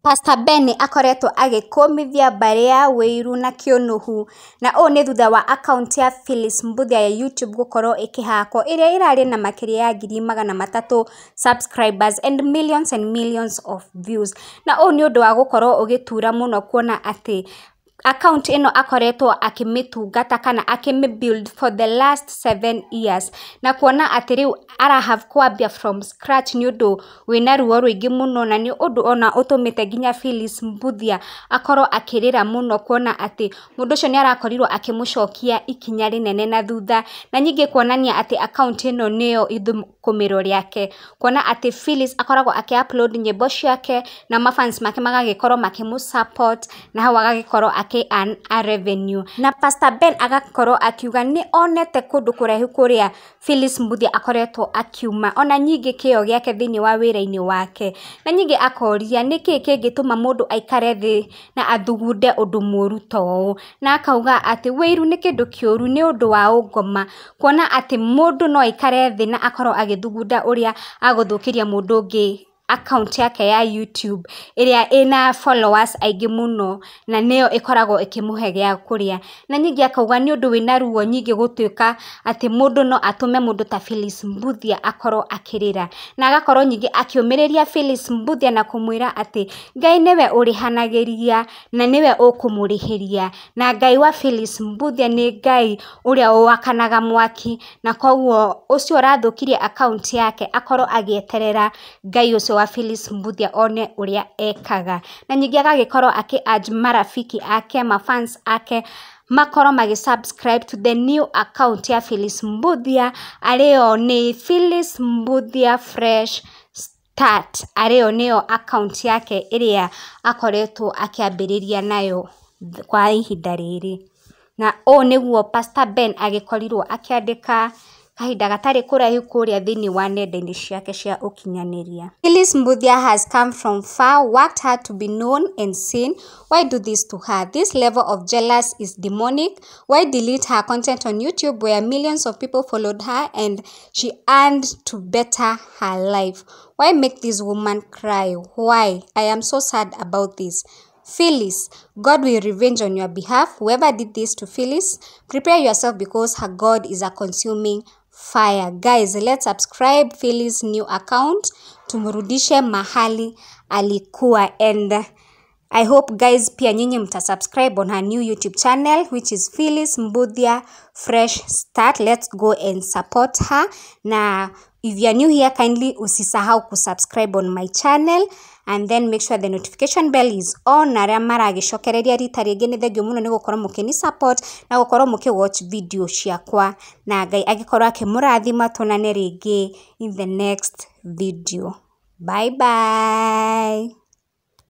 Pastor Ben akoretwo agikumithia mbari ya wiru na kiûnuhu na o ne thutha wa account ya Phyllis Muthee ya YouTube gukorwo ikihako iria irari na makiria ya 300,000 subscribers and millions of views na o ni undu wa gukorwo ugitura muno kuona ati account ino akoretwo akimitungata kana akimibuild for the last 7 years na kuona ati riu have kwambia from scratch ni undu wina ruo ruingi muno na ni undu ona utumite ginya Phyllis Muthee akorwo akirira muno kuona ati mundu ucio ni arakorirwo akimucokia ikinya rinene na thutha na nyingi kuonania ati account ino niyo ithukumiro riake kuona ati Phyllis akoragwo aki-upload nyimbo ciake na mafans make magagikorwo makimusupport na hawa agagikorwo earn a revenue na Pastor Ben agakorwo akiuga ni onete kundu kurehu kuria Phyllis Muthee akoretwo akiuma ona nyingi kio giake thini wa wira-ini wake na nyingi akoria niki kingituma mundu aikare thi na athugunde undu muru tou na akauga ati wiru ni kindu kiuru ni undu wa ungoma kuona ati mundu no aikare thi na akorwo agithugunda uria aguthukiria mundu ungi account yake ya YouTube iria ina followers aingĩ muno na niyo ikoragwo ikimuhe gya kuria na nyingi akauga ni undu wina ruo nyingi gutuika ati mundu no atume mundu ta Phyllis Muthee akorwo akirira na agakorwo nyingi akiumiriria Phyllis Muthee na kumwira ati Ngai niwe urihanagiria na niwe ukumurihiria na Ngai wa Phyllis Muthee ni Ngai uria wakanaga mwaki na koguo ucio urathukirie account yake akorwo agieterera Ngai ucio wa Phyllis Muthee one uria ekaga na nyingi agagikorwo aki-urge marafiki ake mafans ake makoro subscribe to the new account ya Phyllis Muthee areo ni Phyllis Muthee Fresh Start areo niyo account yake iria akoretwo akiambiriria nayo kwa ihinda riri na o niguo Pastor Ben agikorirwo akiandika kahinda gatari kuraihu kuria thini wa nenda-ini ciake cia ukinyaniria. Phyllis Muthee has come from far, worked hard to be known and seen. Why do this to her? This level of jealous is demonic. Why delete her content on YouTube where millions of people followed her and she earned to better her life? Why make this woman cry? Why? I am so sad about this. Phyllis, God will revenge on your behalf. Whoever did this to Phyllis, prepare yourself because her God is a consuming fire. Guys, let's subscribe Phyllis new account tumrudishe mahali alikuwa and I hope guys pia nyinyi mtasubscribe on her new YouTube channel which is Phyllis Muthee Fresh Start. Let's go and support her. Na if you are new here, kindly usisahau kusubscribe on my channel and then make sure the notification bell is on na maragicokereria rita ringi ni thengio muno ni gukorwo mukini support na gukorwo mukiwatch video ciakwa na Ngai agikorwo akimurathima tonane ringi in the next video. Bye bye.